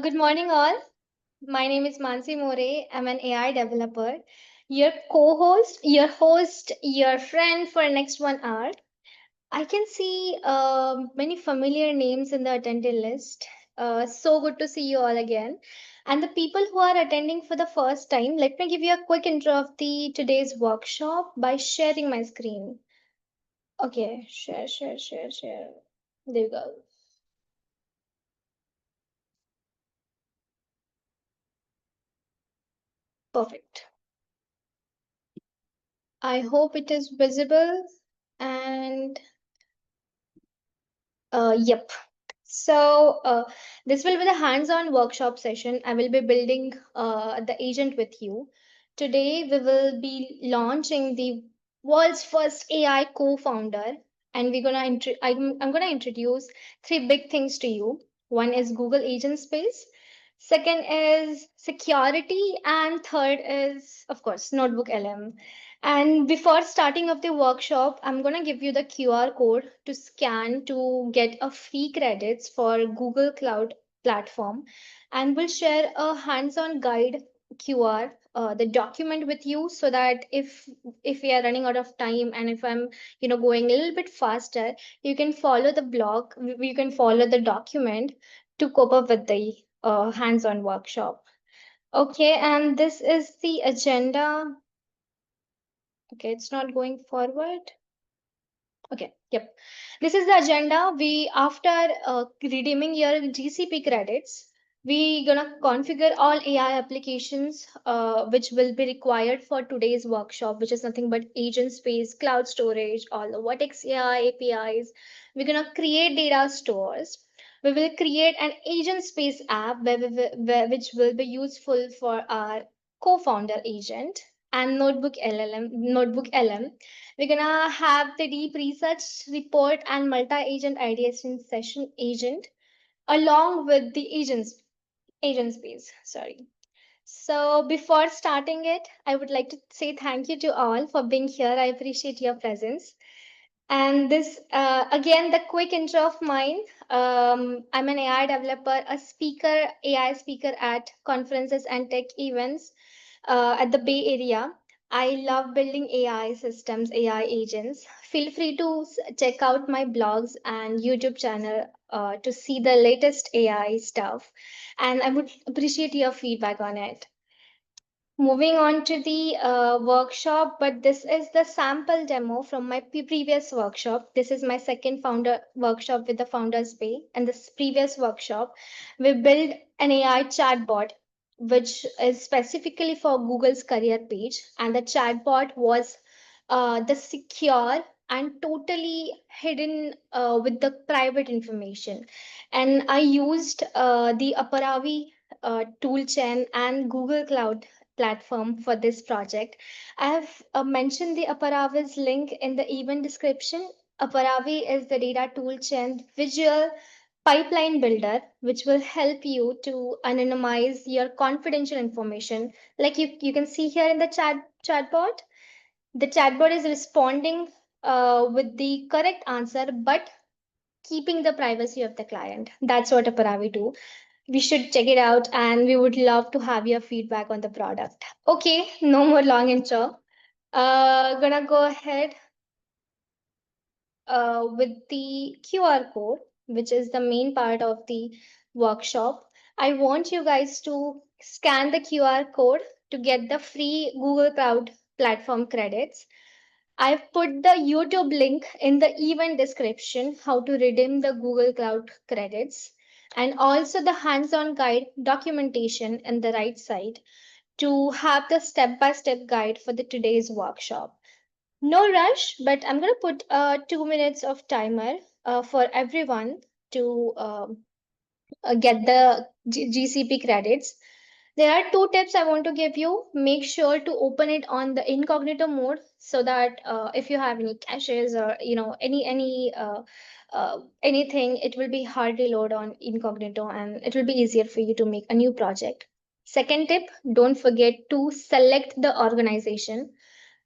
Good morning, all. My name is Mansi More. I'm an AI developer, your co-host, your host, your friend for next 1 hour. I can see many familiar names in the attendee list. So good to see you all again. And the people who are attending for the first time, let me give you a quick intro of the today's workshop by sharing my screen. Okay, share. There you go. Perfect. I hope it is visible and yep. So this will be the hands-on workshop session. I will be building the agent with you. Today we will be launching the world's first AI co-founder, and I'm gonna introduce three big things to you. One is Google Agentspace, second is security, and third is, of course, Notebook LM. And before starting of the workshop, I'm going to give you the QR code to scan to get a free credits for Google Cloud platform. And we'll share a hands-on guide QR, the document with you so that if we are running out of time and if I'm going a little bit faster, you can follow the blog, you can follow the document to cope up with the hands-on workshop. Okay, and this is the agenda. Okay, it's not going forward. Okay, yep. This is the agenda. After redeeming your GCP credits, we gonna configure all AI applications which will be required for today's workshop, which is nothing but agent space, cloud storage, all the Vertex AI APIs. We're gonna create data stores. We will create an agent space app which will be useful for our co-founder agent and notebook LM. We're gonna have the deep research report and multi-agent ideation session agent along with the agent space. Sorry. So before starting it, I would like to say thank you to all for being here. I appreciate your presence. And this, again, the quick intro of mine. I'm an AI developer, a speaker, AI speaker at conferences and tech events at the Bay Area. I love building AI systems, AI agents. Feel free to check out my blogs and YouTube channel to see the latest AI stuff. And I would appreciate your feedback on it. Moving on to the workshop, but this is the sample demo from my previous workshop. This is my second founder workshop with the Founders Bay. And this previous workshop, we built an AI chatbot, which is specifically for Google's career page. And the chatbot was the secure and totally hidden with the private information. And I used the Aparavi toolchain and Google Cloud platform for this project. I have mentioned the Aparavi's link in the event description. Aparavi is the data toolchain visual pipeline builder, which will help you to anonymize your confidential information. Like you can see here in the chatbot, the chatbot is responding with the correct answer, but keeping the privacy of the client. That's what Aparavi do. We should check it out and we would love to have your feedback on the product. Okay, no more long intro. Gonna go ahead with the QR code, which is the main part of the workshop. I want you guys to scan the QR code to get the free Google Cloud platform credits. I've put the YouTube link in the event description how to redeem the Google Cloud credits and also the hands-on guide documentation in the right side to have the step-by-step guide for the today's workshop. No rush, but I'm going to put 2 minutes of timer for everyone to get the GCP credits. There are two tips I want to give you. Make sure to open it on the incognito mode so that if you have any caches or anything, it will be hardly load on incognito and it will be easier for you to make a new project. Second tip, don't forget to select the organization.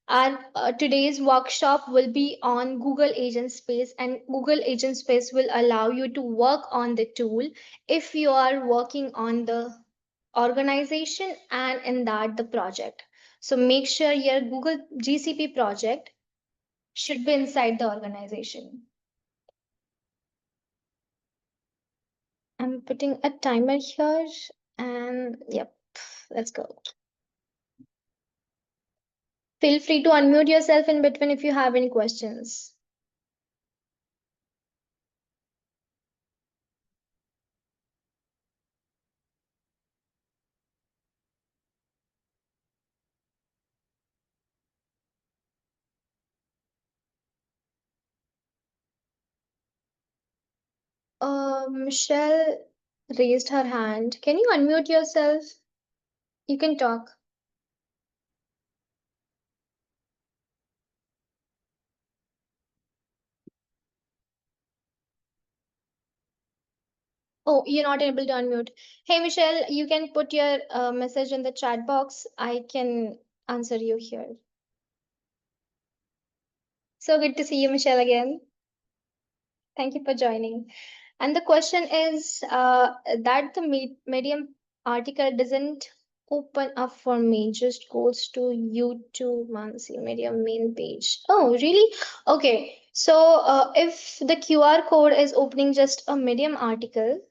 Our today's workshop will be on Google Agentspace, and Google Agentspace will allow you to work on the tool if you are working on the organization and in that the project. So make sure your Google GCP project should be inside the organization. I'm putting a timer here, and yep, let's go. Feel free to unmute yourself in between if you have any questions. Michelle raised her hand. Can you unmute yourself? You can talk. Oh, you're not able to unmute. Hey, Michelle, you can put your message in the chat box. I can answer you here. So good to see you, Michelle, again. Thank you for joining. And the question is that the Medium article doesn't open up for me, just goes to YouTube Mansi Medium main page. Oh, really? Okay. So if the QR code is opening just a Medium article,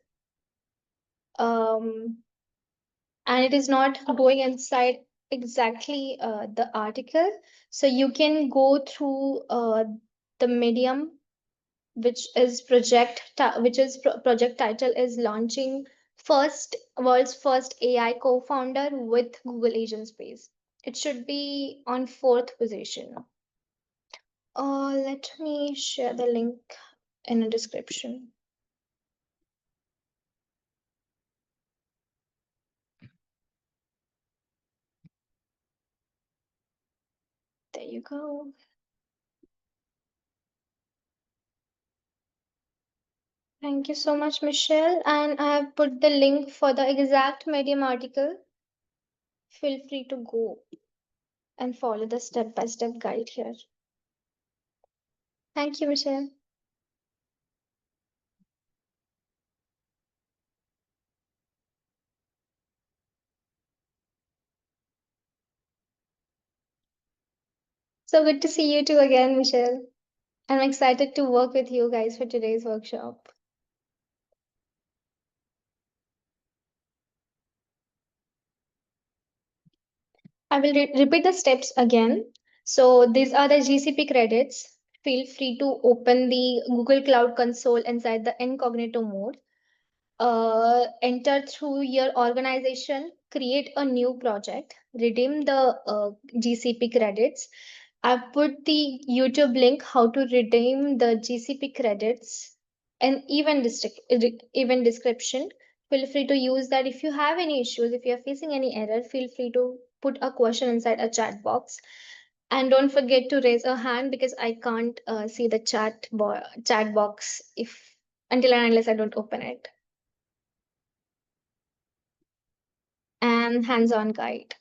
um, and it is not going inside exactly the article, so you can go through the Medium, which is project title is launching first world's first AI co-founder with Google Agentspace. It should be on fourth position. Let me share the link in the description. There you go. Thank you so much, Michelle. And I have put the link for the exact Medium article. Feel free to go and follow the step-by-step guide here. Thank you, Michelle. So good to see you too again, Michelle. I'm excited to work with you guys for today's workshop. I will repeat the steps again. So these are the GCP credits. Feel free to open the Google Cloud Console inside the incognito mode. Enter through your organization, create a new project, redeem the GCP credits. I've put the YouTube link how to redeem the GCP credits and even description. Feel free to use that. If you have any issues, if you're facing any error, feel free to put a question inside a chat box. And don't forget to raise a hand because I can't see the chat box if until and unless I don't open it. And hands-on guide.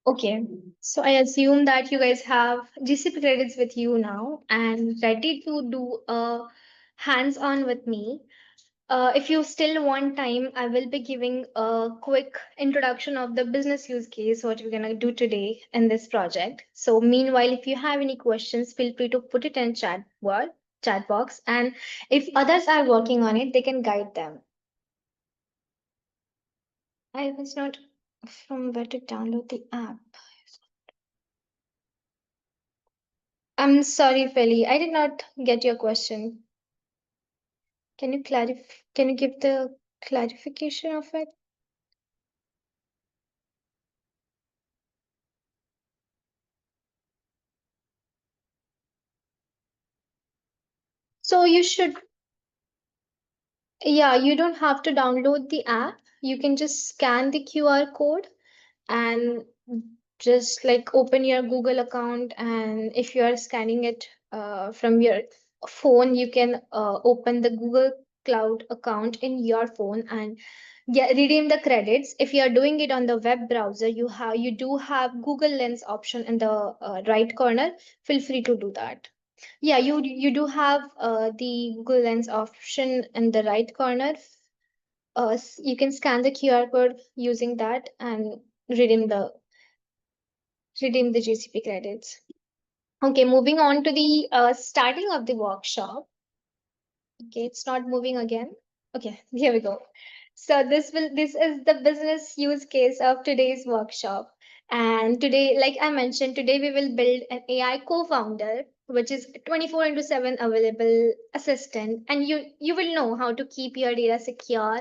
Okay, so I assume that you guys have GCP credits with you now and ready to do a hands-on with me. If you still want time, I will be giving a quick introduction of the business use case, what we're gonna do today in this project. So meanwhile, if you have any questions, feel free to put it in chat box, and if others are working on it, they can guide them. I was not from where to download the app. I'm sorry, Feli. I did not get your question. Can you give the clarification of it? So you should, yeah, you don't have to download the app. You can just scan the QR code and Just like open your Google account, and if you are scanning it from your phone, you can open the Google Cloud account in your phone and redeem the credits. If you are doing it on the web browser, you do have Google Lens option in the right corner. Feel free to do that. Yeah, you do have the Google Lens option in the right corner. You can scan the QR code using that and redeem the redeem the GCP credits. Okay, moving on to the starting of the workshop. Okay, it's not moving again. Okay, here we go. So this is the business use case of today's workshop. And today, like I mentioned, today we will build an AI co-founder, which is 24 into 7 available assistant. And you will know how to keep your data secure,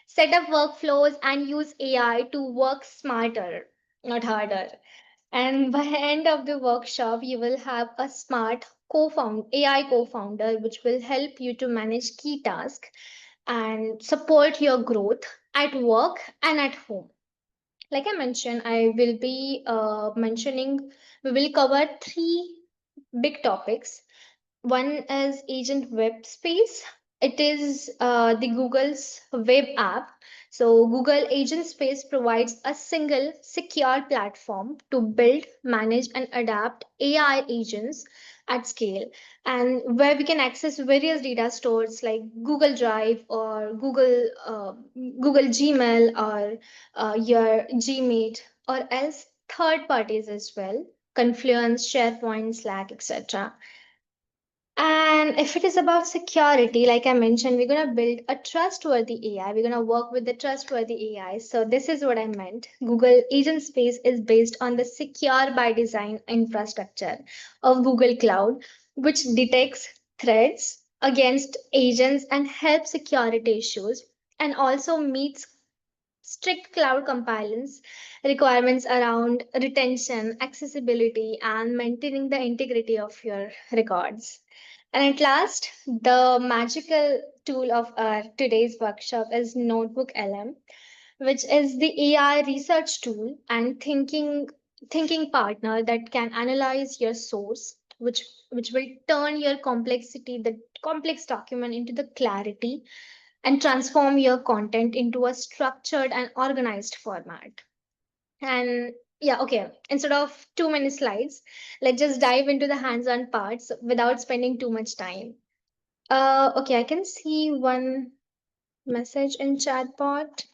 set up workflows, and use AI to work smarter, not harder. And by the end of the workshop, you will have a smart AI co-founder, which will help you to manage key tasks and support your growth at work and at home. Like I mentioned, I will be we will cover three big topics. One is Agent Web Space. It is the Google's web app. So Google Agentspace provides a single secure platform to build, manage, and adapt AI agents at scale, and where we can access various data stores like Google Drive or Google Gmail or your Gmeet, or else third parties as well, Confluence, SharePoint, Slack, etc. And if it is about security, like I mentioned, we're going to build a trustworthy AI. We're going to work with the trustworthy AI. So, this is what I meant. Google Agent Space is based on the secure by design infrastructure of Google Cloud, which detects threats against agents and helps security issues, and also meets strict cloud compliance requirements around retention, accessibility, and maintaining the integrity of your records. And at last, the magical tool of our today's workshop is NotebookLM, which is the AI research tool and thinking partner that can analyze your source, which will turn your the complex document into the clarity and transform your content into a structured and organized format. And yeah, okay, instead of too many slides, let's just dive into the hands-on parts without spending too much time. Okay, I can see one message in Chatbot.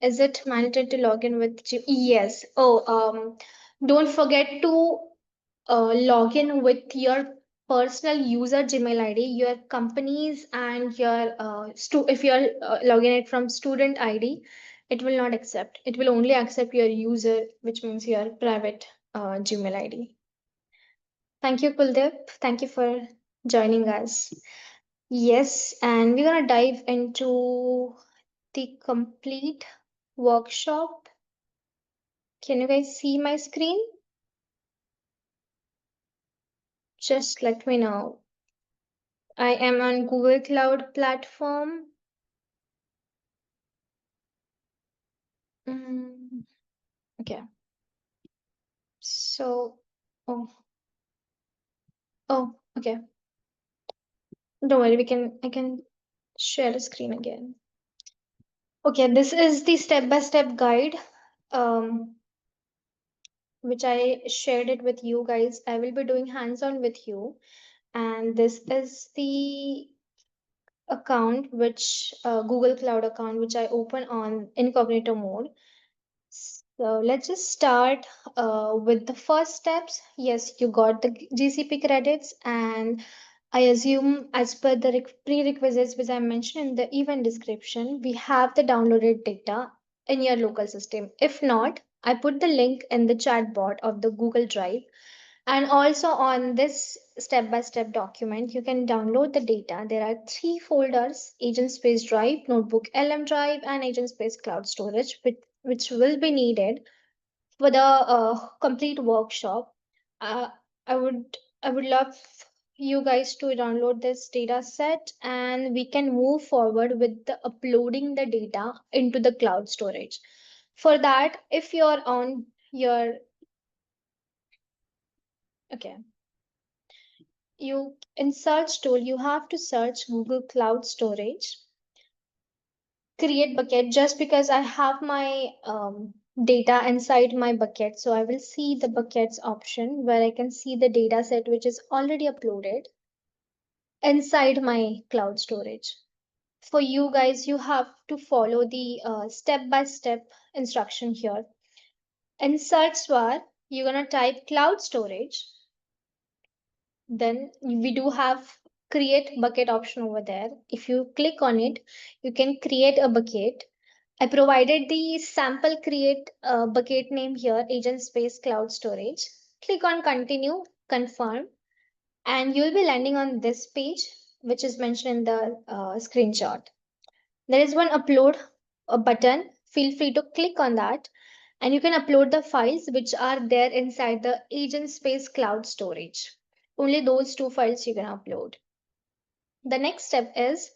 Is it mandatory to log in with Yes. Don't forget to log in with your personal user Gmail ID, your company's, and your if you're logging it from student ID, it will not accept. It will only accept your user, which means your private Gmail ID. Thank you, Kuldeep. Thank you for joining us. Yes, and we're gonna dive into the complete workshop. Can you guys see my screen? Just let me know. I am on Google Cloud platform. Mm, okay. So, oh, okay. Don't worry, I can share the screen again. Okay, this is the step-by-step guide, um, which I shared it with you guys. I will be doing hands-on with you. And this is the account, which Google Cloud account, which I open on incognito mode. So let's just start with the first steps. Yes, you got the GCP credits, and I assume, as per the prerequisites which I mentioned in the event description, we have the downloaded data in your local system. If not, I put the link in the chat bot of the Google Drive. And also on this step-by-step document, you can download the data. There are three folders: Agentspace Drive, Notebook LM Drive, and Agentspace Cloud Storage, which will be needed for the complete workshop. Uh, I would I would love you guys to download this data set, and we can move forward with the uploading the data into the cloud storage. For that, if you're on your, okay, you in search tool, you have to search Google Cloud Storage, create bucket, just because I have my data inside my bucket. So I will see the buckets option where I can see the data set which is already uploaded inside my cloud storage. For you guys, you have to follow the step by step instruction here. In search bar, you're gonna type cloud storage. Then we do have create bucket option over there. If you click on it, you can create a bucket. I provided the sample create bucket name here, Agentspace Cloud Storage. Click on continue, confirm, and you'll be landing on this page, which is mentioned in the screenshot. There is one upload a button. Feel free to click on that, and you can upload the files which are there inside the Agentspace Cloud Storage. Only those two files you can upload. The next step is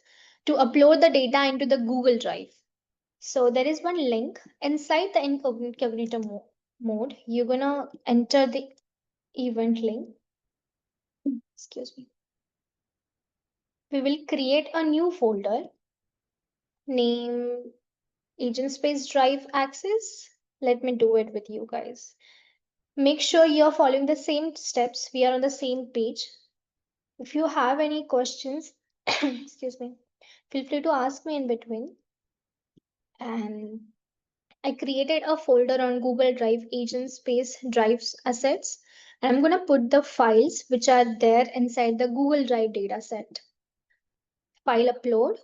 to upload the data into the Google Drive. So there is one link inside the incognito mode. You're gonna enter the event link. Excuse me. We will create a new folder, name Agentspace Drive Access. Let me do it with you guys. Make sure you're following the same steps. We are on the same page. If you have any questions, excuse me, feel free to ask me in between. And I created a folder on Google Drive, Agentspace Drives Assets. And I'm going to put the files which are there inside the Google Drive dataset. File upload.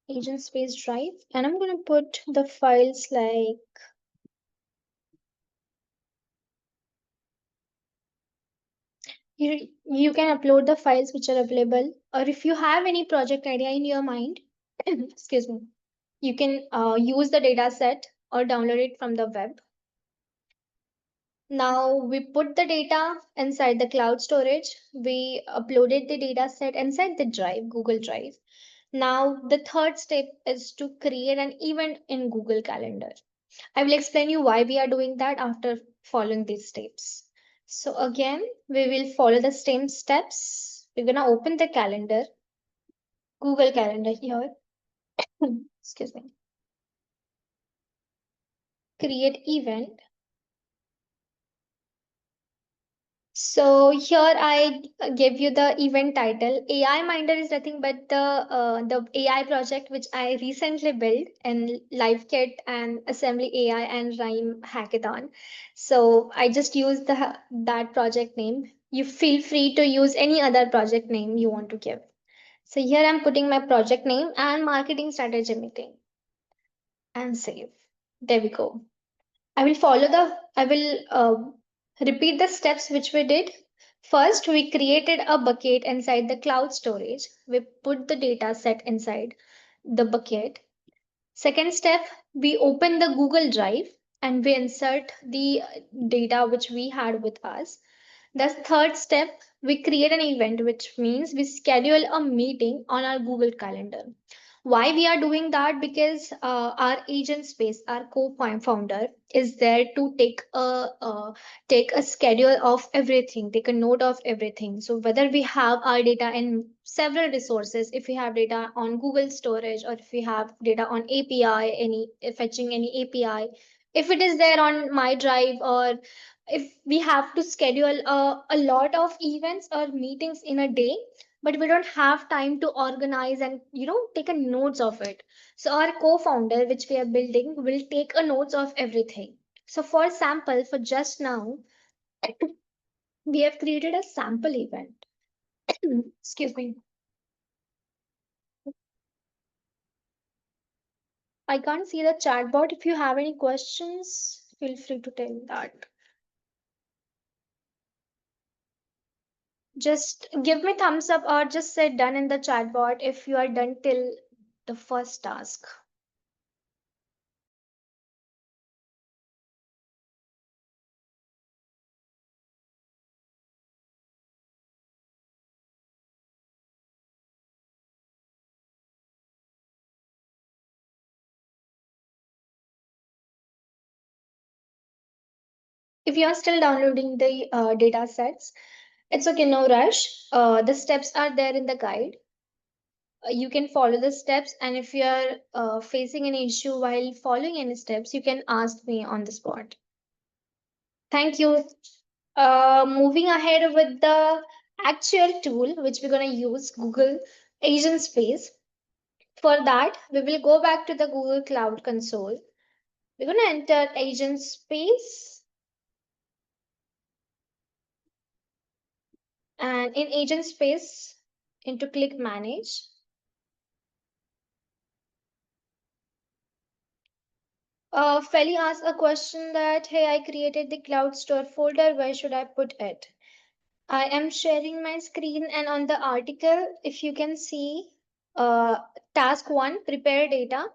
Agentspace Drive. And I'm going to put the files like you can upload the files which are available, or if you have any project idea in your mind, excuse me, you can use the data set or download it from the web. Now we put the data inside the cloud storage. We uploaded the data set inside the drive, Google Drive. Now the third step is to create an event in Google Calendar. I will explain you why we are doing that after following these steps. So again, we will follow the same steps. We're gonna open the calendar, Google Calendar here. Excuse me. Create event. So here I give you the event title. AI Minder is nothing but the AI project which I recently built in LiveKit and Assembly AI and Rhyme Hackathon. So I just use the that project name. You feel free to use any other project name you want to give. So here I'm putting my project name and marketing strategy meeting and save. There we go. I will repeat the steps which we did. First, we created a bucket inside the cloud storage. We put the data set inside the bucket. Second step, we open the Google Drive and we insert the data which we had with us. The third step, we create an event, which means we schedule a meeting on our Google Calendar. Why we are doing that? Because our Agentspace, our co-founder, is there to take a schedule of everything, take a note of everything. So whether we have our data in several resources, if we have data on Google storage, or if we have data on API, any fetching any API, if it is there on my drive, or if we have to schedule a lot of events or meetings in a day, but we don't have time to organize and take a notes of it. So our co-founder which we are building will take a notes of everything. So for sample, for just now, we have created a sample event. Excuse me. I can't see the chatbot. If you have any questions, feel free to tell that. Just give me thumbs up or just say done in the chatbot if you are done till the first task. If you are still downloading the data sets, it's okay, no rush. The steps are there in the guide. You can follow the steps, and if you are facing an issue while following any steps, you can ask me on the spot. Thank you. Moving ahead with the actual tool which we're going to use, Google Agentspace. For that, we will go back to the Google Cloud Console. We're going to enter Agentspace, and in Agentspace, into click Manage. Feli asked a question that, hey, I created the Cloud Store folder. Where should I put it? I am sharing my screen, and on the article, if you can see, uh, task 1, prepare data.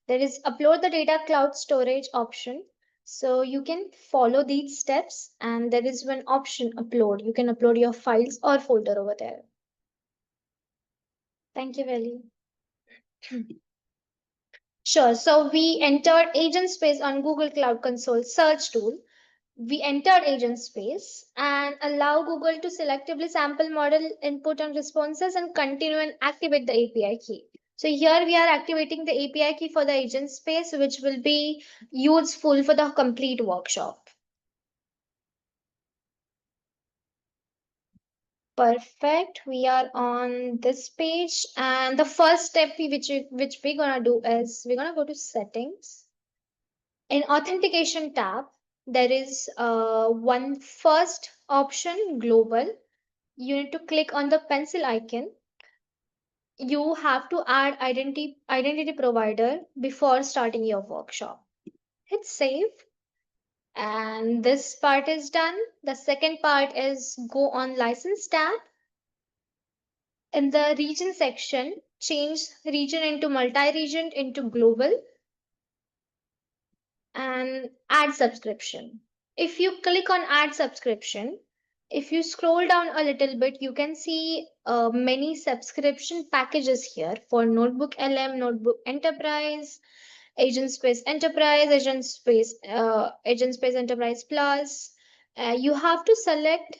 There is upload the data cloud storage option. So you can follow these steps, and there is one option upload. You can upload your files or folder over there. Thank you, Veli. Sure. So we entered agent space on Google Cloud Console search tool. We entered agent space and allow Google to selectively sample model input and responses and continue and activate the API key. So here we are activating the API key for the agent space, which will be useful for the complete workshop. Perfect. We are on this page, and the first step which we're gonna do is we're gonna go to settings. In authentication tab, there is one first option, global. You need to click on the pencil icon. You have to add identity provider before starting your workshop. Hit save, and this part is done. The second part is go on license tab. In the region section, change region into multi-region into global and add subscription. If you click on add subscription, if you scroll down a little bit, you can see many subscription packages here for Notebook LM, Notebook Enterprise, Agent Space Enterprise Plus. You have to select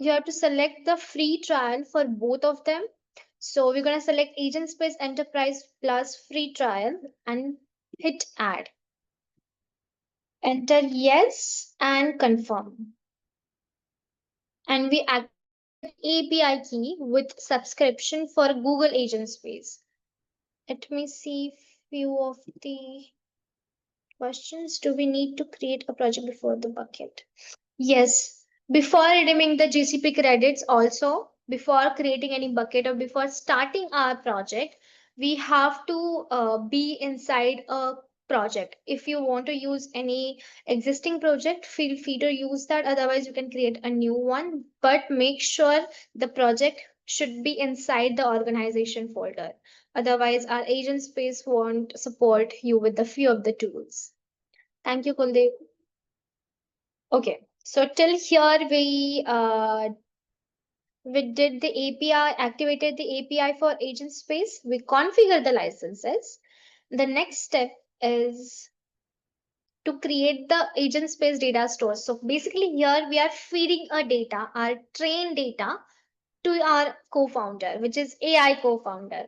the free trial for both of them. So we're going to select Agent Space Enterprise Plus free trial and hit add. Enter yes and confirm. And we activate API key with subscription for Google Agentspace. Let me see few of the questions. Do we need to create a project before the bucket? Yes, before redeeming the GCP credits, also before creating any bucket or before starting our project, we have to be inside a project. If you want to use any existing project, feel free to use that. Otherwise, you can create a new one, but make sure the project should be inside the organization folder. Otherwise, our agent space won't support you with the few of the tools. Thank you, Kuldeep. Okay, so till here we did the API, activated the API for agent space. We configured the licenses. The next step is to create the agent space data store. So basically here we are feeding a data, our trained data to our co-founder, which is AI co-founder.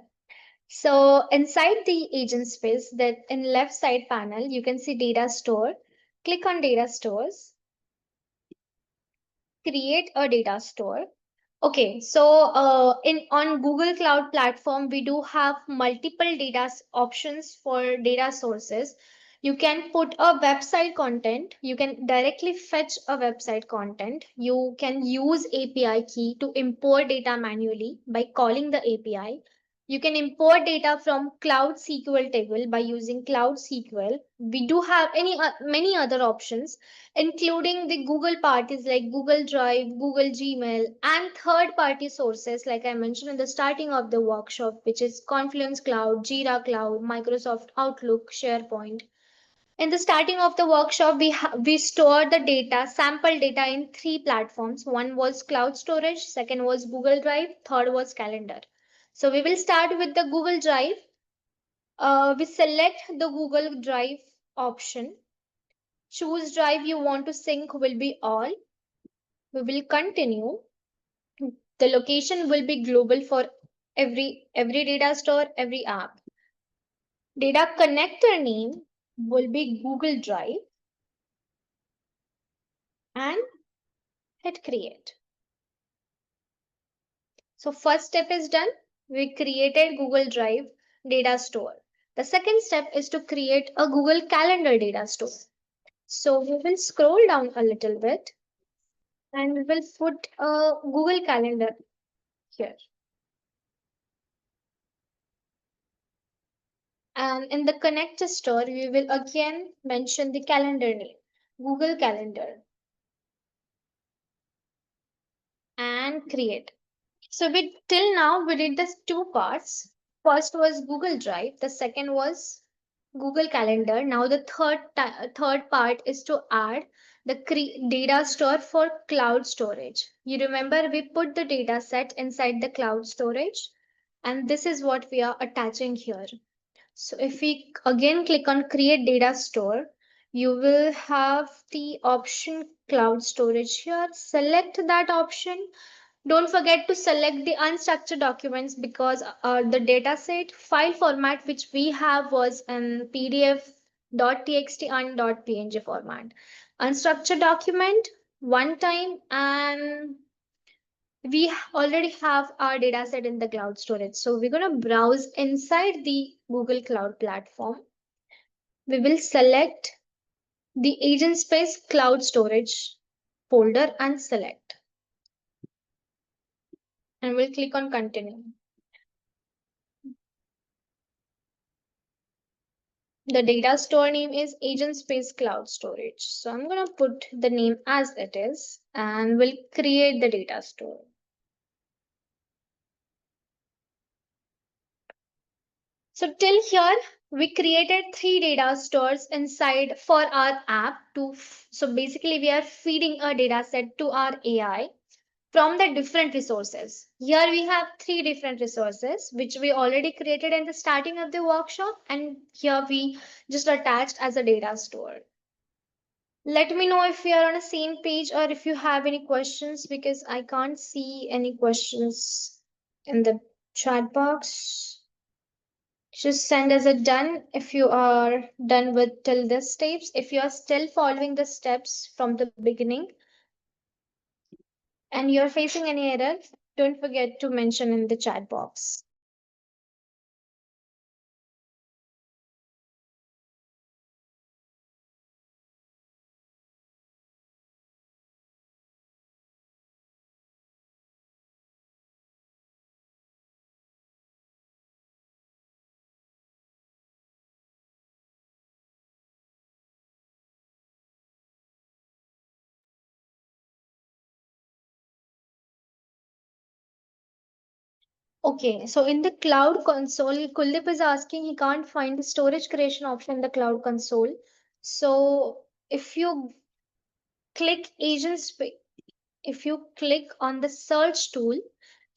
So inside the agent space, that in left side panel, you can see data store. Click on data stores, create a data store. Okay, so in on Google Cloud Platform, we do have multiple options for data sources. You can put a website content. You can directly fetch a website content. You can use API key to import data manually by calling the API. You can import data from Cloud SQL table by using Cloud SQL. We do have many other options, including the Google parties like Google Drive, Google Gmail, and third party sources, like I mentioned in the starting of the workshop, which is Confluence Cloud, Jira Cloud, Microsoft Outlook, SharePoint. In the starting of the workshop, we stored the data, sample data in three platforms. One was cloud storage, second was Google Drive, third was calendar. So we will start with the Google Drive. We select the Google Drive option. Choose drive you want to sync will be all. We will continue. The location will be global for every data store, every app. Data connector name will be Google Drive and hit create. So first step is done. We created Google Drive data store. The second step is to create a Google Calendar data store. So we will scroll down a little bit and we will put a Google Calendar here. And in the connector store, we will again mention the calendar name, Google Calendar, and create. So we till now we did this two parts. First was Google Drive, the second was Google Calendar. Now the third part is to add the data store for cloud storage. You remember we put the data set inside the cloud storage, and this is what we are attaching here. So if we again click on create data store, you will have the option cloud storage here. Select that option. Don't forget to select the unstructured documents because the dataset file format which we have was in PDF, .txt and .png format. Unstructured document one time, and we already have our dataset in the cloud storage. So we're going to browse inside the Google Cloud platform. We will select the Agentspace cloud storage folder and select, and we'll click on continue. The data store name is Agentspace Cloud Storage. So I'm going to put the name as it is and we'll create the data store. So till here, we created three data stores inside for our app so basically we are feeding a data set to our AI from the different resources. Here we have three different resources which we already created in the starting of the workshop, and here we just attached as a data store. Let me know if we are on the same page or if you have any questions because I can't see any questions in the chat box. Just send us a done if you are done with till this steps. If you are still following the steps from the beginning and you're facing any error, don't forget to mention in the chat box. Okay, so in the cloud console, Kuldeep is asking he can't find the storage creation option in the cloud console. So if you click agents, if you click on the search tool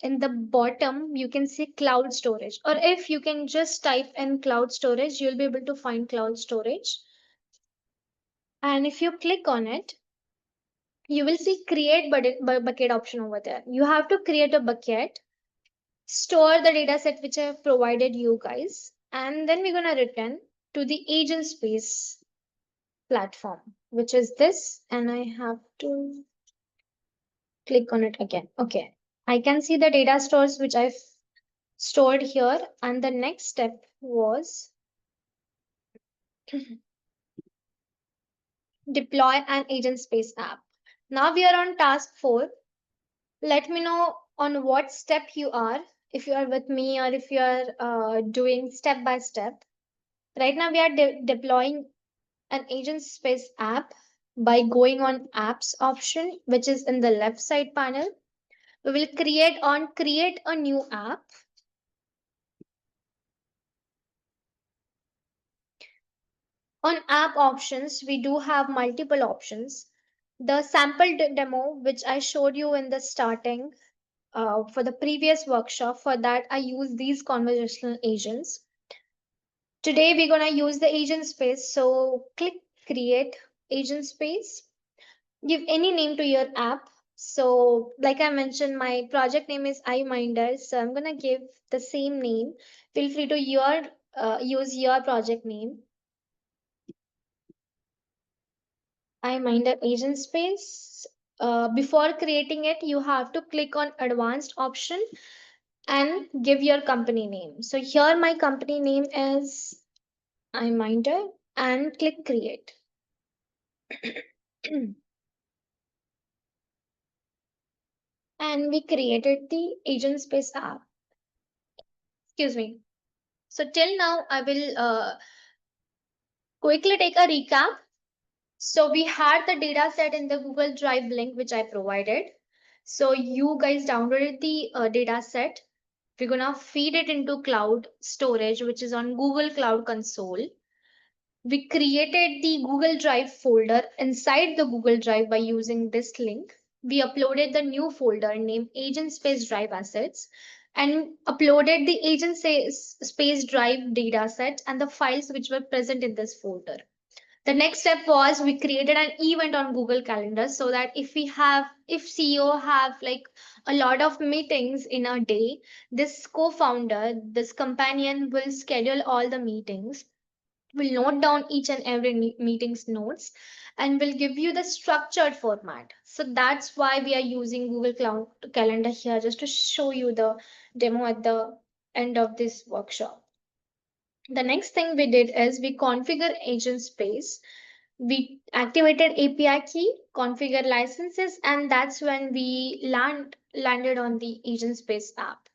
in the bottom, you can see cloud storage. Or if you can just type in cloud storage, you'll be able to find cloud storage. And if you click on it, you will see create bucket option over there. You have to create a bucket, store the data set which I have provided you guys, and then we're going to return to the agent space platform, which is this, and I have to click on it again. Okay, I can see the data stores which I've stored here, and the next step was deploy an agent space app. Now we are on task 4. Let me know on what step you are, if you are with me or if you are doing step by step. Right now we are deploying an agent space app by going on apps option, which is in the left side panel. We will create a new app. On app options, we do have multiple options. The sample demo, which I showed you in the starting for the previous workshop, for that I use these conversational agents. Today we're going to use the agent space. So click create Agentspace. Give any name to your app. So, like I mentioned, my project name is iMinder. So I'm gonna give the same name. Feel free to use your project name. iMinder Agentspace. Before creating it, you have to click on Advanced option and give your company name. So here my company name is iMinder and click Create. And we created the Agentspace app. Excuse me. So till now, I will quickly take a recap. So we had the data set in the Google Drive link, which I provided. So you guys downloaded the data set. We're gonna feed it into cloud storage, which is on Google Cloud Console. We created the Google Drive folder inside the Google Drive by using this link. We uploaded the new folder named Agentspace Drive Assets and uploaded the Agentspace Drive dataset and the files which were present in this folder. The next step was we created an event on Google Calendar so that if CEO have like a lot of meetings in a day, this co-founder, this companion will schedule all the meetings, will note down each and every meeting's notes, and will give you the structured format. So that's why we are using Google Cloud Calendar here, just to show you the demo at the end of this workshop. The next thing we did is we configure agent space. We activated API key, configure licenses, and that's when we landed on the agent space app.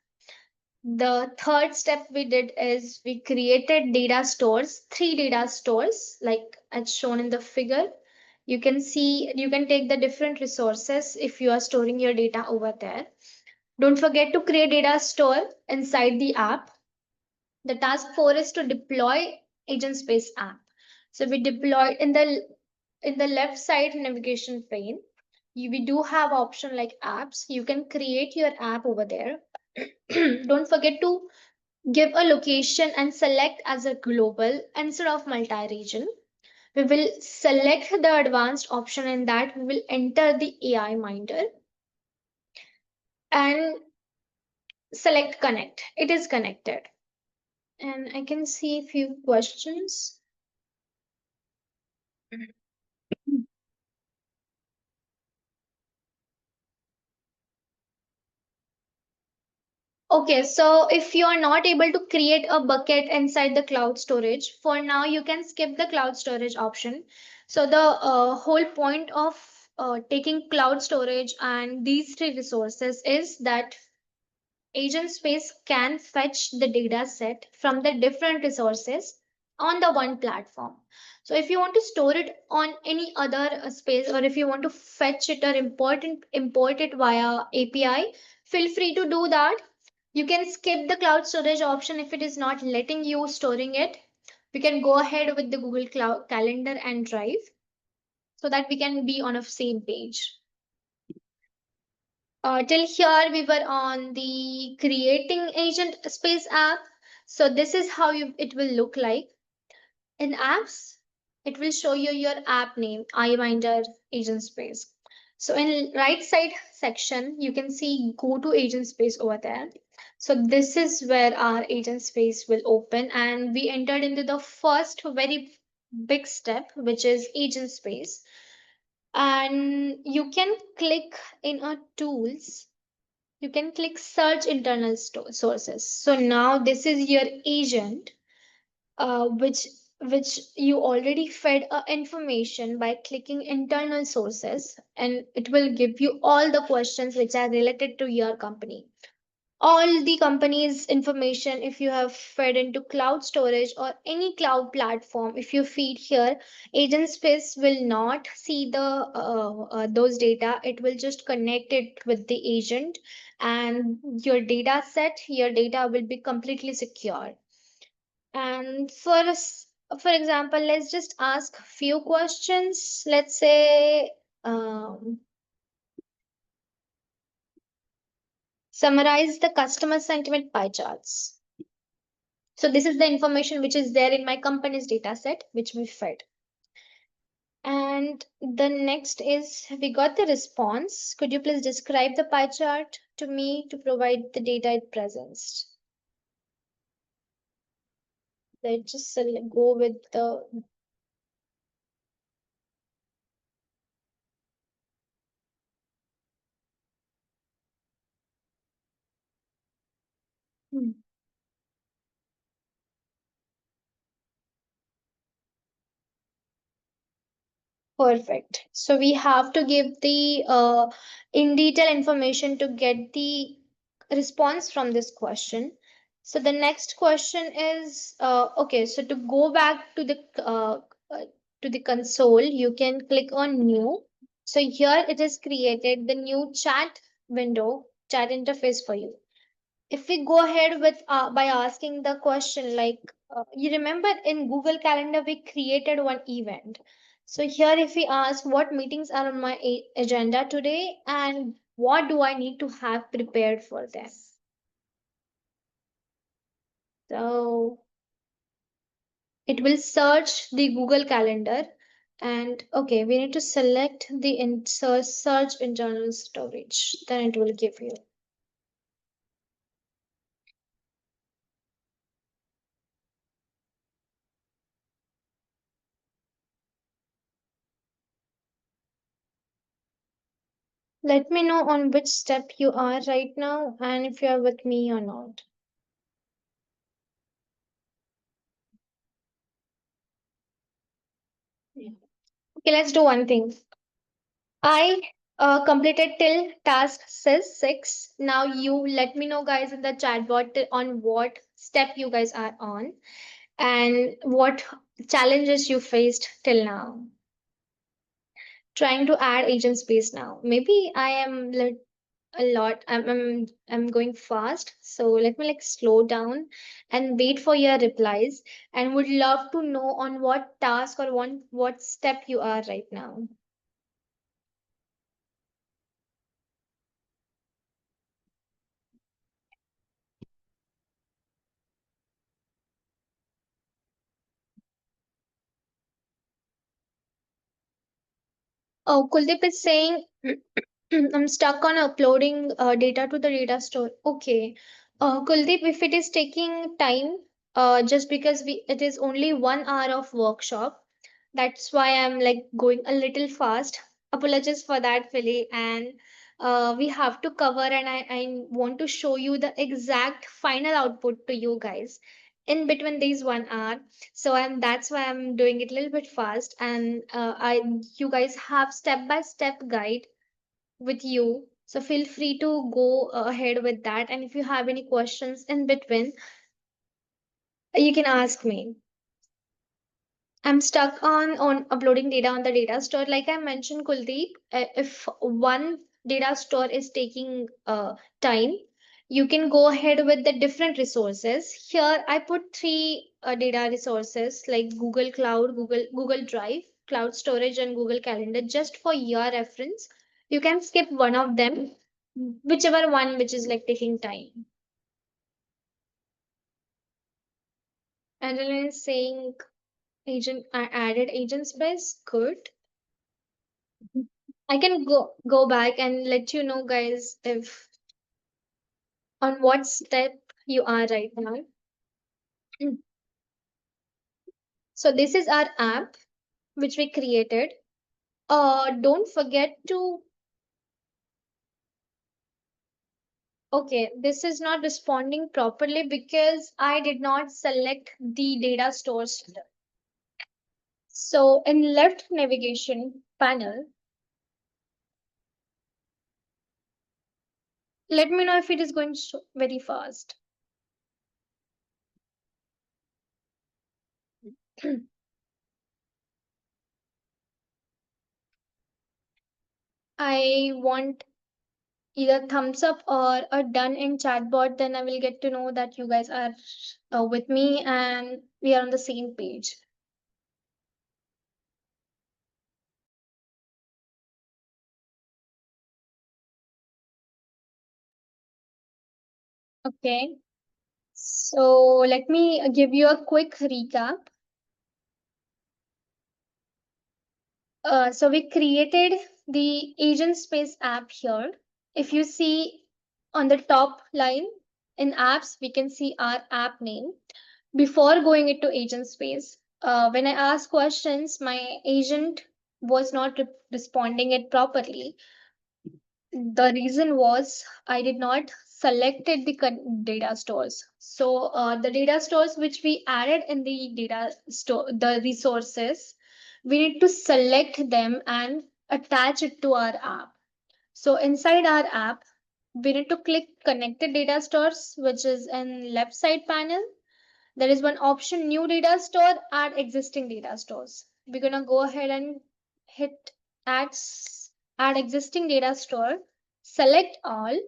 The third step we did is we created data stores, 3 data stores, like as shown in the figure. You can see, you can take the different resources if you are storing your data over there. Don't forget to create data store inside the app. The task 4 is to deploy Agentspace app. So we deployed in the left side navigation pane. We do have option like apps. You can create your app over there. Don't forget to give a location and select as a global instead of multi-region. We will select the advanced option and that we will enter the AI Minder and select connect. It is connected. And I can see a few questions. Okay, so if you are not able to create a bucket inside the cloud storage, for now you can skip the cloud storage option. So the whole point of taking cloud storage and these 3 resources is that agent space can fetch the data set from the different resources on the one platform. So if you want to store it on any other space, or if you want to fetch it or import it via API, feel free to do that. You can skip the cloud storage option if it is not letting you storing it. We can go ahead with the Google Cloud Calendar and Drive so that we can be on a same page. Till here we were on the creating agent space app. So this is how it will look like. In apps, it will show you your app name, iMinder agent space. So in right side section, you can see go to agent space over there. So this is where our agent space will open and we entered into the first very big step, which is agent space. And you can click in a tools, you can click search internal sources. So now this is your agent, which you already fed information by clicking internal sources, and it will give you all the questions which are related to your company, all the company's information. If you have fed into cloud storage or any cloud platform, if you feed here, agent space will not see the those data. It will just connect it with the agent, and your data set, your data will be completely secure. And for example, let's just ask few questions. Let's say summarize the customer sentiment pie charts. So this is the information which is there in my company's data set, which we fed. And the next is we got the response. Could you please describe the pie chart to me to provide the data it presents? Let's just go with the. Hmm. Perfect. So we have to give the in detail information to get the response from this question. So the next question is okay. So to go back uh, to the console, you can click on new. So here it is created the new chat window, chat interface for you. If we go ahead with by asking the question like you remember in Google Calendar we created one event. So here if we ask what meetings are on my agenda today and what do I need to have prepared for them. So it will search the Google Calendar, and okay, we need to select the search internal storage, then it will give you. Let me know on which step you are right now and if you are with me or not. Yeah. Okay, let's do one thing. I completed till task says 6. Now you let me know, guys, in the chatbot on what step you guys are on and what challenges you faced till now. Trying to add agent space now. Maybe I am a lot. I'm going fast, so let me like slow down and wait for your replies. And would love to know on what task or what step you are right now. Oh, Kuldeep is saying I'm stuck on uploading data to the data store. Okay. Kuldeep, if it is taking time, just because it is only 1 hour of workshop, that's why I'm like going a little fast. Apologies for that, Philly. And we have to cover, and I want to show you the exact final output to you guys in between these 1 hour. So that's why I'm doing it a little bit fast. And you guys have step by step guide with you. So feel free to go ahead with that. And if you have any questions in between, you can ask me. I'm stuck on uploading data on the data store. Like I mentioned, Kuldeep, if one data store is taking time, you can go ahead with the different resources. Here, I put three data resources like Google Cloud, Google Drive, Cloud Storage, and Google Calendar. Just for your reference, you can skip one of them, whichever one which is like taking time. And then it's saying I added agent space. Good. I can go back and let you know, guys, if on what step you are right now. So this is our app which we created. Don't forget to. Okay, this is not responding properly because I did not select the data stores. So in left navigation panel, let me know if it is going very fast. I want either thumbs up or a done in chatbot, then I will get to know that you guys are with me and we are on the same page. Okay. So let me give you a quick recap. So we created the Agentspace app here. If you see on the top line in apps, we can see our app name. Before going into Agentspace, when I asked questions, my agent was not responding it properly. The reason was I did not selected the data stores. So the data stores which we added in the data store, the resources, we need to select them and attach it to our app. So inside our app, we need to click connected data stores, which is in left side panel. There is one option, new data store, add existing data stores. We're gonna go ahead and hit add, add existing data store, select all.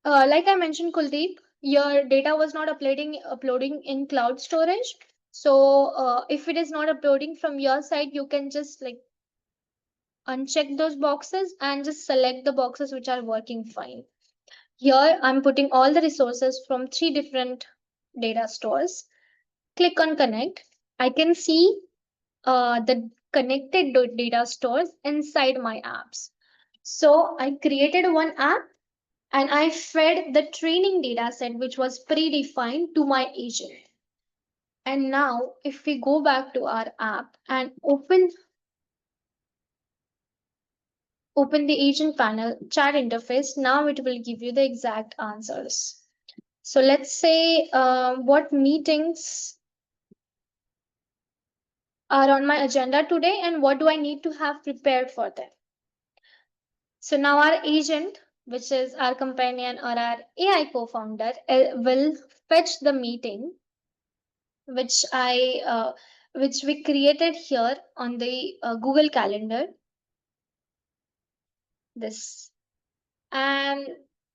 Like I mentioned, Kuldeep, your data was not uploading in cloud storage. So if it is not uploading from your side, you can just like uncheck those boxes and just select the boxes which are working fine. Here I'm putting all the resources from 3 different data stores. Click on connect. I can see the connected data stores inside my apps. So I created one app and I fed the training data set which was predefined to my agent. And now if we go back to our app and open the agent panel chat interface, now it will give you the exact answers. So let's say what meetings are on my agenda today and what do I need to have prepared for them. So now our agent, which is our companion or our AI co-founder, will fetch the meeting which which we created here on the Google Calendar. This and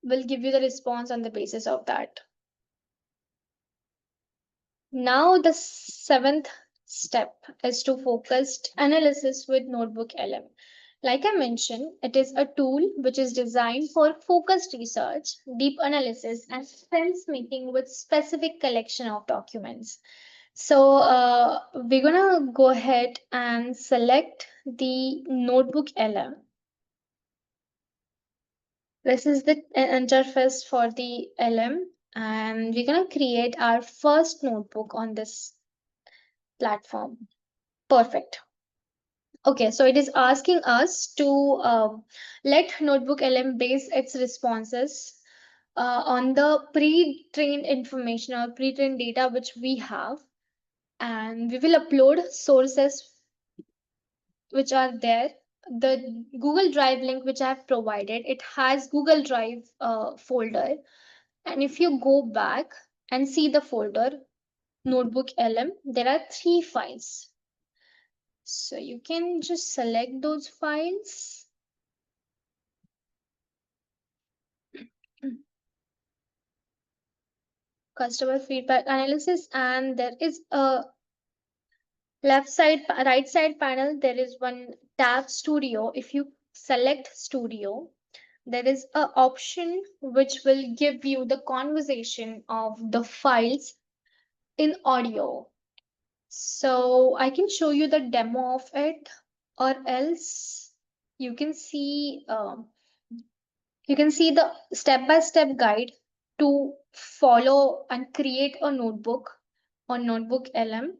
will give you the response on the basis of that. Now the seventh step is to focused analysis with Notebook LM. Like I mentioned, it is a tool which is designed for focused research, deep analysis, and sense making with specific collection of documents. So we're gonna go ahead and select the Notebook LM. This is the interface for the LM, and we're gonna create our first notebook on this platform. Perfect. Okay, so it is asking us to let Notebook LM base its responses on the pre-trained information or pre-trained data which we have, and we will upload sources which are there. The Google Drive link which I have provided, it has Google Drive folder, and if you go back and see the folder Notebook LM, there are 3 files. So you can just select those files. Customer feedback analysis, and there is a right side panel, there is one tab studio. If you select studio, there is a option which will give you the conversation of the files in audio. So I can show you the demo of it, or else you can see the step-by-step guide to follow and create a notebook on Notebook LM.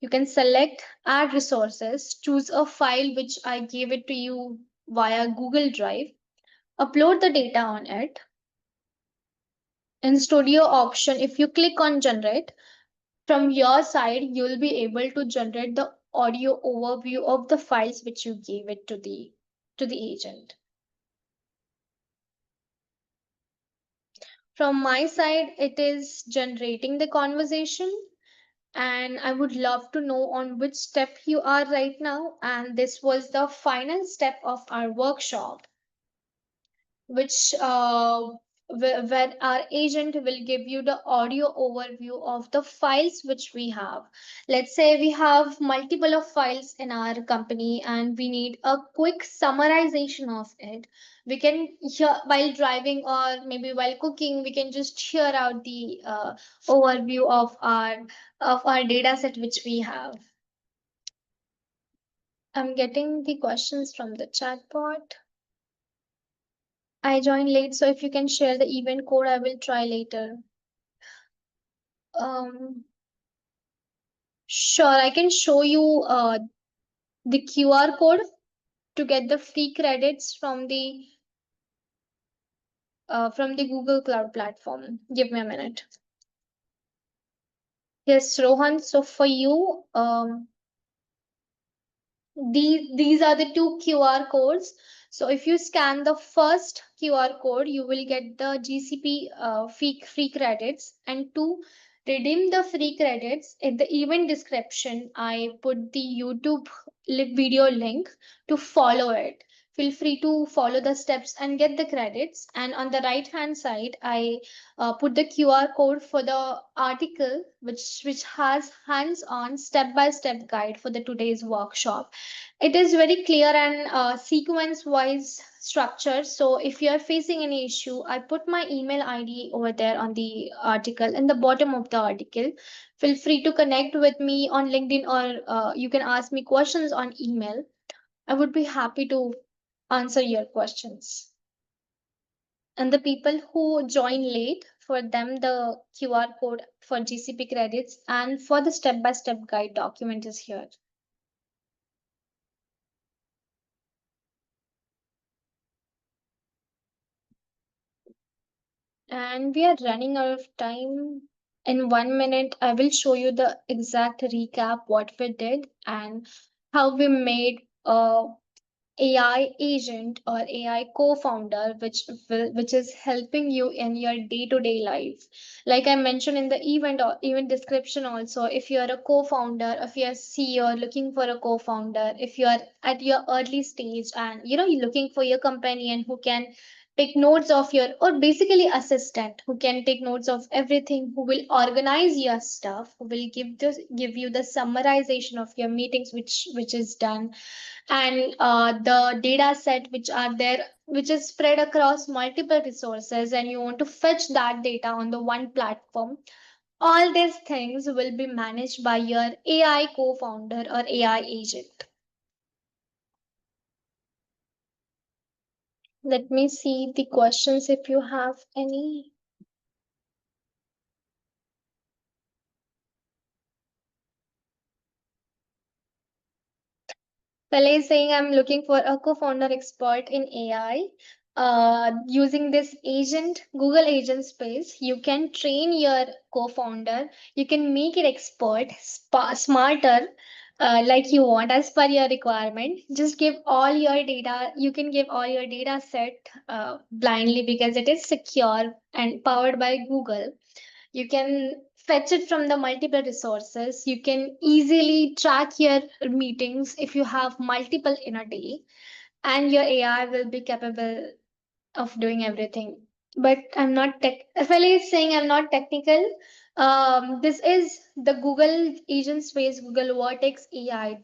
You can select add resources, choose a file which I gave it to you via Google Drive, upload the data on it. In studio option, if you click on generate, from your side, you'll be able to generate the audio overview of the files which you gave it to the agent. From my side, it is generating the conversation, and I would love to know on which step you are right now. And this was the final step of our workshop, which where our agent will give you the audio overview of the files which we have. Let's say we have multiple of files in our company and we need a quick summarization of it. We can hear while driving or maybe while cooking, we can just hear out the overview of our data set which we have. I'm getting the questions from the chatbot. I joined late, so if you can share the event code, I will try later. Um, sure, I can show you the QR code to get the free credits from the Google Cloud platform. Give me a minute. Yes, Rohan. So for you, these are the two QR codes. So if you scan the first QR code, you will get the GCP free credits. And to redeem the free credits, in the event description, I put the YouTube video link to follow it. Feel free to follow the steps and get the credits. And on the right hand side, I put the QR code for the article, which has hands-on step-by-step guide for the today's workshop. It is very clear and sequence wise structure. So if you are facing any issue, I put my email ID over there on the article in the bottom of the article. Feel free to connect with me on LinkedIn, or you can ask me questions on email. I would be happy to answer your questions. And the people who join late, for them the QR code for GCP credits and for the step by step guide document is here. And we are running out of time. In 1 minute, I will show you the exact recap what we did and how we made a AI agent or AI co-founder, which is helping you in your day-to-day life. Like I mentioned in the event or even description also, if you are a co-founder, if you are CEO looking for a co-founder, if you are at your early stage and you're looking for your companion who can take notes of your, or basically assistant who can take notes of everything, who will organize your stuff, who will give you the summarization of your meetings, which is done, and the data set which are there, which is spread across multiple resources, and you want to fetch that data on the one platform. All these things will be managed by your AI co-founder or AI agent. Let me see the questions if you have any. Pele is saying I'm looking for a co-founder expert in AI. Using this agent, Google Agentspace, you can train your co-founder. You can make it expert, smarter, like you want as per your requirement. Just give all your data. You can give all your data set blindly because it is secure and powered by Google. You can fetch it from the multiple resources. You can easily track your meetings if you have multiple in a day, and your AI will be capable of doing everything. But I'm not tech. Feli is saying I'm not technical. This is the Google Agent Space, Google Vertex AI.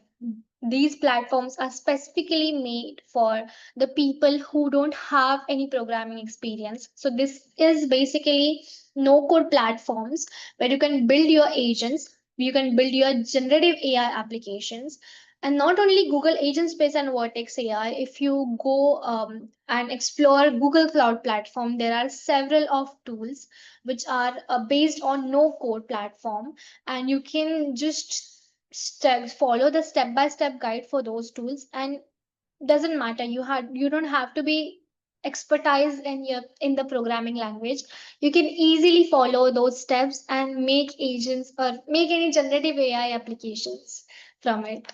These platforms are specifically made for the people who don't have any programming experience. So this is basically no code platforms where you can build your agents, you can build your generative AI applications. And not only Google Agent Space and Vertex AI, if you go and explore Google Cloud Platform, there are several of tools which are based on no code platform, and you can just follow the step by step guide for those tools. And doesn't matter, you don't have to be expertise in the programming language. You can easily follow those steps and make agents or make any generative AI applications from it.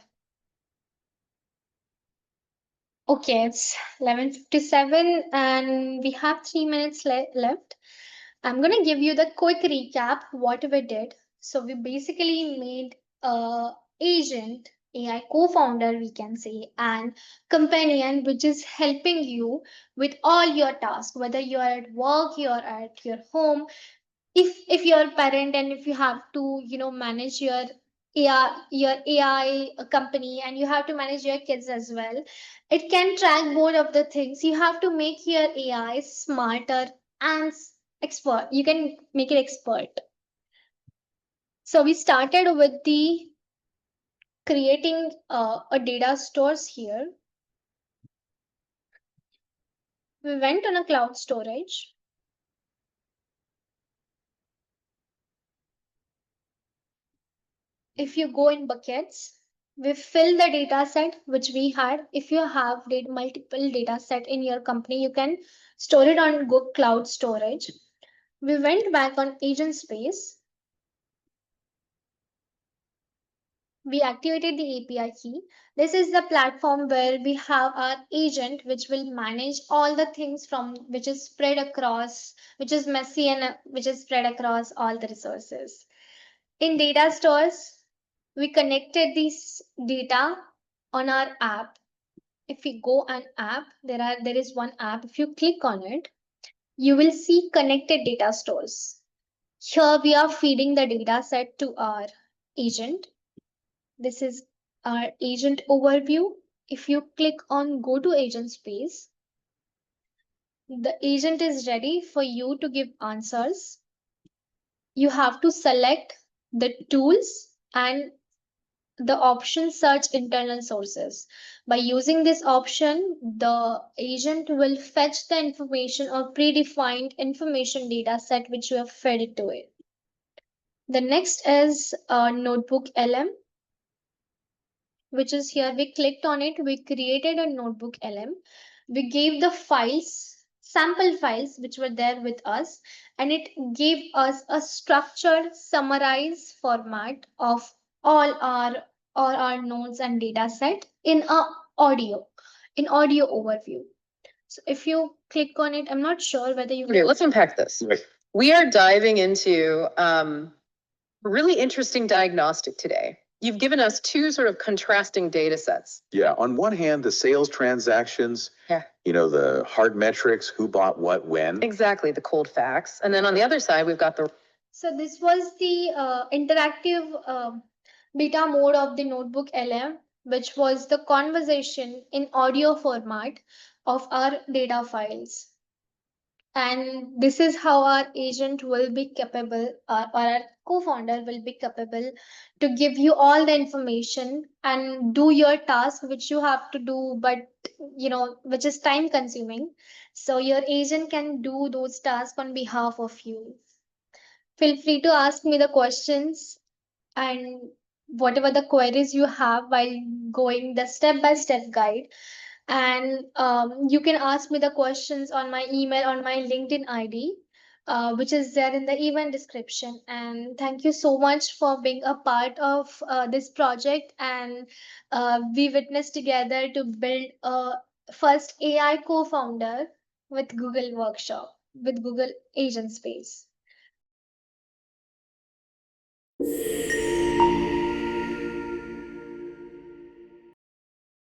Okay, it's 11:57 and we have 3 minutes left. I'm going to give you the quick recap what we did. So we basically made a agent, AI co-founder we can say, and companion which is helping you with all your tasks, whether you are at work, you are at your home. If you're a parent and if you have to manage your AI company, and you have to manage your kids as well, it can track both of the things. You have to make your AI smarter and expert. You can make it expert. So we started with the creating a data stores here. We went on a cloud storage. If you go in buckets, we fill the data set which we had. If you have multiple data set in your company, you can store it on Google Cloud Storage. We went back on Agentspace. We activated the API key. This is the platform where we have our agent which will manage all the things from which is spread across, which is messy and which is spread across all the resources. In data stores, we connected this data on our app. If we go an app, there is one app. If you click on it, you will see connected data stores. Here we are feeding the data set to our agent. This is our agent overview. If you click on go to agent space, the agent is ready for you to give answers. You have to select the tools and the option search internal sources. By using this option, the agent will fetch the information or predefined information data set which you have fed it to it. The next is Notebook LM, which is here. We clicked on it, we created a Notebook LM. We gave the files, sample files which were there with us, and it gave us a structured, summarized format of all our nodes and data set in audio, in audio overview. So if you click on it, I'm not sure whether you. Okay, let's unpack this. Right. We are diving into really interesting diagnostic today. You've given us two sort of contrasting data sets. Yeah, on one hand, the sales transactions, the hard metrics, who bought what, when. Exactly, the cold facts. And then on the other side, we've got the. So this was the interactive beta mode of the Notebook LM, which was the conversation in audio format of our data files. And this is how our agent will be capable, or our co-founder will be capable to give you all the information and do your task which you have to do, but which is time consuming. So your agent can do those tasks on behalf of you. Feel free to ask me the questions and whatever the queries you have while going the step by step guide. And you can ask me the questions on my email, on my LinkedIn ID, which is there in the event description. And thank you so much for being a part of this project. And we witnessed together to build a first AI co-founder with Google Workshop, with Google Agentspace.